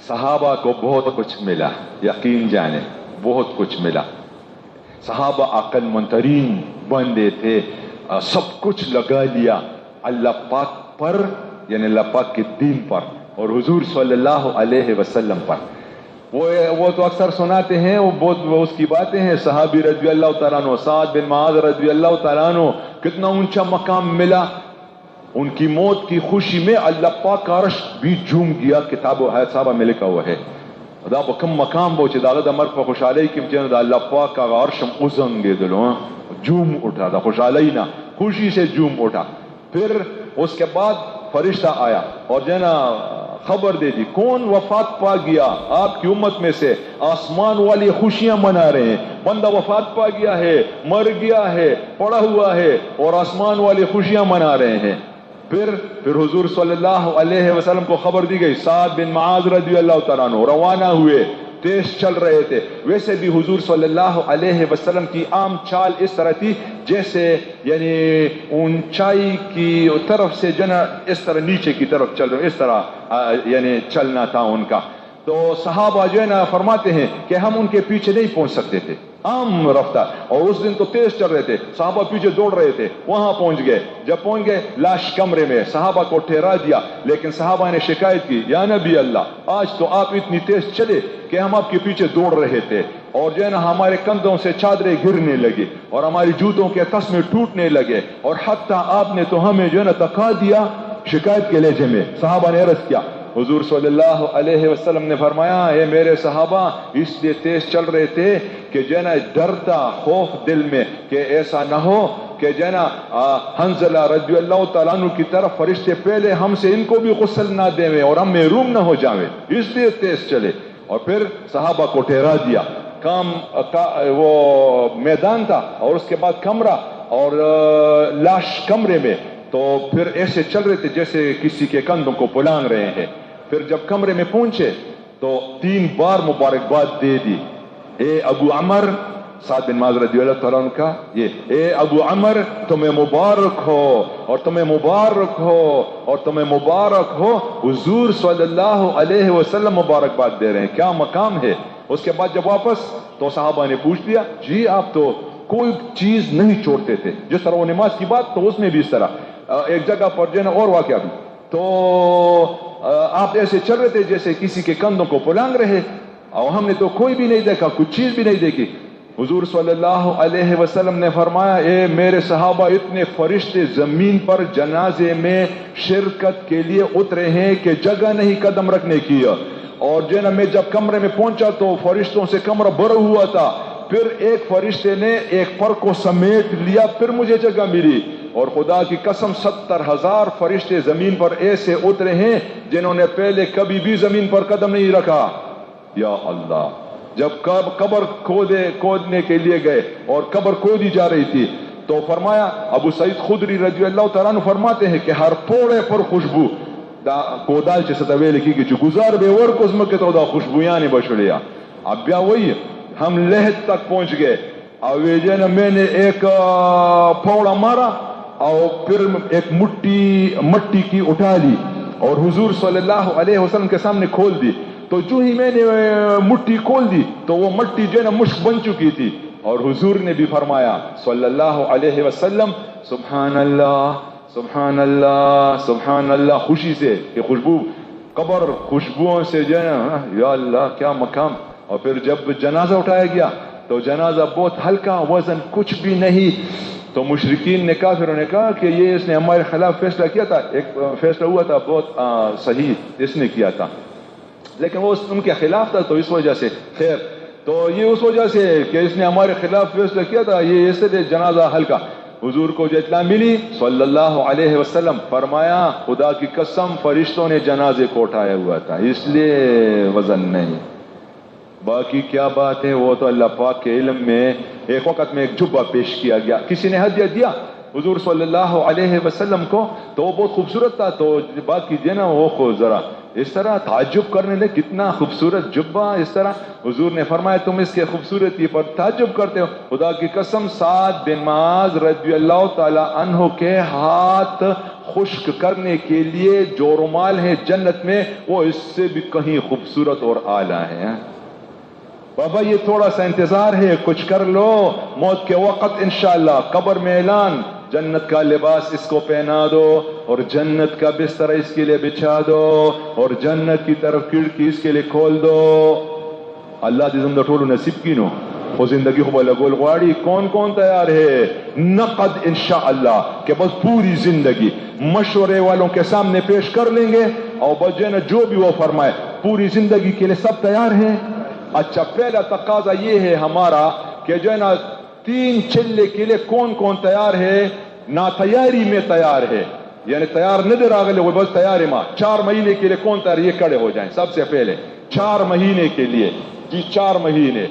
صحابہ کو بہت کچھ ملا، یقین جانے بہت کچھ ملا. صحابہ عقل مندترین بندے تھے، سب کچھ لگا لیا اللہ پاک پر، یعنی اللہ پاک کے دین پر اور حضور صلی اللہ علیہ وسلم پر. وہ تو اکثر سناتے ہیں، وہ اس کی باتیں ہیں. صحابی رضی اللہ تعالیٰ عنہ سعد بن معاذ رضی اللہ تعالیٰ عنہ کتنا اونچا مقام ملا. ان کی موت کی خوشی میں اللہ پاک کا عرش بھی جھوم گیا. کتاب و حیات صحابہ میں لکھا ہوا ہے. دا بکم مقام بوچے دا دا مرد پر خوشحالی کی مجھے دا اللہ پاک کا عرشم ازنگے دلو جھوم اٹھا، دا خوشحالی نا خوشی سے جھوم اٹھا. پھر اس کے بعد فرشتہ آیا اور جنا خبر دے دی کون وفات پا گیا آپ کی امت میں سے. آسمان والی خوشیاں منا رہے ہیں، بندہ وفات پا گیا ہے، مر گیا ہے، پڑا ہوا ہے، اور آسمان والی خوشیاں منا رہے ہیں. پھر حضور صلی اللہ علیہ وسلم کو خبر دی گئی. سعد بن معاذ رضی اللہ تعالیٰ عنہ روانہ ہوئے، تیز چل رہے تھے. ویسے بھی حضور صلی اللہ علیہ وسلم کی عام چال اس طرح تھی جیسے یعنی اونچائی کی طرف سے جنا اس طرح نیچے کی طرف چل رہے، اس طرح یعنی چلنا تھا ان کا. تو صحابہ جو ہے نا فرماتے ہیں کہ ہم ان کے پیچھے نہیں پہنچ سکتے تھے، عام رفتار. اور اس دن تو تیز چل رہے تھے، صحابہ پیچھے دوڑ رہے تھے. وہاں پہنچ گئے. جب پہنچ گئے لاش کمرے میں صحابہ کو ٹھہرا دیا. لیکن صحابہ نے شکایت کی، یا نبی اللہ آج تو آپ اتنی تیز چلے کہ ہم آپ کے پیچھے دوڑ رہے تھے، اور جو ہے نا ہمارے کندھوں سے چادریں گرنے لگی اور ہماری جوتوں کے تسمے ٹوٹنے لگے، اور حتیٰ آپ نے تو ہمیں جو ہے نا تکا دیا. شکایت کے لہجے میں صحابہ نے عرض کیا. حضور صلی اللہ علیہ وسلم نے فرمایا اے میرے صحابہ اس لیے تیز چل رہے تھے کہ جو ہے نا ڈرتا خوف دل میں کہ ایسا نہ ہو کہ جو ہے نا حنظلہ رضی اللہ تعالیٰ عنہ کی طرف فرشتے پہلے ہم سے ان کو بھی غسل نہ دیں اور ہم محروم نہ ہو جائیں، اس لیے تیز چلے. اور پھر صحابہ کو ٹھہرا دیا. وہ میدان تھا اور اس کے بعد کمرہ اور لاش کمرے میں. تو پھر ایسے چل رہے تھے جیسے کسی کے کندھوں کو پلانگ رہے ہیں. پھر جب کمرے میں پہنچے تو 3 بار مبارکباد دے دی. اے ابو عمر، سعد بن معاذ رضی اللہ تعالیٰ عنہ کا یہ، اے ابو عمر تمہیں مبارک ہو اور تمہیں مبارک ہو اور تمہیں مبارک ہو. حضور صلی اللہ علیہ وسلم مبارکباد دے رہے ہیں، کیا مقام ہے. اس کے بعد جب واپس تو صحابہ نے پوچھ لیا جی آپ تو کوئی چیز نہیں چھوڑتے تھے، جس طرح وہ نماز کی بات تو اس میں بھی اس طرح. ایک جگہ پر جو ہے نا اور واقعہ بھی تو آپ ایسے چل رہے تھے جیسے کسی کے کندھوں کو پلانگ رہے، اور ہم نے تو کوئی بھی نہیں دیکھا، کچھ چیز بھی نہیں دیکھی. حضور صلی اللہ علیہ وسلم نے فرمایا اے میرے صحابہ اتنے فرشتے زمین پر جنازے میں شرکت کے لیے اترے ہیں کہ جگہ نہیں قدم رکھنے کی. اور جو ہے نا میں جب کمرے میں پہنچا تو فرشتوں سے کمرہ بھرا ہوا تھا. پھر ایک فرشتے نے ایک پر کو سمیٹ لیا، پھر مجھے جگہ ملی. اور خدا کی قسم 70,000 فرشتے زمین پر ایسے اترے ہیں جنہوں نے پہلے کبھی بھی زمین پر قدم نہیں رکھا. یا اللہ، جب قبر کھودنے کے لیے گئے اور قبر کھودی جا رہی تھی تو فرمایا، ابو سعید خدری رضی اللہ تعالیٰ عنہ فرماتے ہیں کہ ہر پوڑے پر خوشبو دا کودال چه ستویل کی کہ گزار بے ور کو اسم کے تو دا خوشبویاں بشڑیا. اب بیا وہی ہم لہد تک پہنچ گئے. اویجن میں نے ایک پھوڑا مارا اور پھر ایک مٹی کی اٹھا لی اور حضور صلی اللہ علیہ وسلم کے سامنے کھول دی. تو جو ہی میں نے مٹی کھول دی تو وہ مٹی جو ہے نا مشک بن چکی تھی. اور حضور نے بھی فرمایا صلی اللہ علیہ وسلم سبحان اللہ سبحان اللہ سبحان اللہ، خوشی سے کہ خوشبو قبر خوشبوؤں سے جو ہے نا، یا اللہ کیا مقام. اور پھر جب جنازہ اٹھایا گیا تو جنازہ بہت ہلکا، وزن کچھ بھی نہیں. تو مشرکین نے کافروں نے کہا کہ یہ اس نے ہمارے خلاف فیصلہ کیا تھا. ایک فیصلہ ہوا تھا بہت صحیح اس نے کیا تھا، لیکن وہ ان کے خلاف تھا تو اس وجہ سے خیر. تو یہ اس وجہ سے کہ اس نے ہمارے خلاف فیصلہ کیا تھا، یہ اس لیے جنازہ ہلکا. حضور کو جو اطلاع ملی صلی اللہ علیہ وسلم فرمایا خدا کی قسم فرشتوں نے جنازے کو اٹھایا ہوا تھا، اس لیے وزن نہیں. باقی کیا بات ہے وہ تو اللہ پاک کے علم میں. ایک وقت میں ایک جبہ پیش کیا گیا، کسی نے ہدیہ دیا حضور صلی اللہ علیہ وسلم کو تو وہ بہت خوبصورت تھا. تو باقی جو ہے نا وہ ذرا اس طرح تعجب کرنے لگے کتنا خوبصورت جبہ. اس طرح حضور نے فرمایا تم اس کے خوبصورتی پر تعجب کرتے ہو. خدا کی قسم سعد بن معاذ رضی اللہ تعالی عنہ کے ہاتھ خشک کرنے کے لیے جو رومال ہے جنت میں وہ اس سے بھی کہیں خوبصورت اور اعلیٰ ہے. بابا یہ تھوڑا سا انتظار ہے, کچھ کر لو, موت کے وقت انشاءاللہ قبر میں اعلان, جنت کا لباس اس کو پہنا دو اور جنت کا بستر اس کے لیے بچھا دو اور جنت کی طرف کھڑکی اس کے لیے کھول دو. اللہ دی زندہ ٹھولو نصیب کی نو وہ زندگی کو لگول غواڑی. کون کون تیار ہے نقد انشاءاللہ کہ بس پوری زندگی مشورے والوں کے سامنے پیش کر لیں گے اور بجے نا جو بھی وہ فرمائے پوری زندگی کے لیے سب تیار ہیں. اچھا پہلا تقاضا یہ ہے ہمارا کہ جو ہے نا 3 چلے کے لیے کون کون تیار ہے؟ نا تیاری میں تیار ہے, یعنی تیار ندر آگلے وہ بس تیار ہے. ماں 4 مہینے کے لیے کون تیار؟ یہ کھڑے ہو جائیں سب سے پہلے 4 مہینے کے لیے. جی 4 مہینے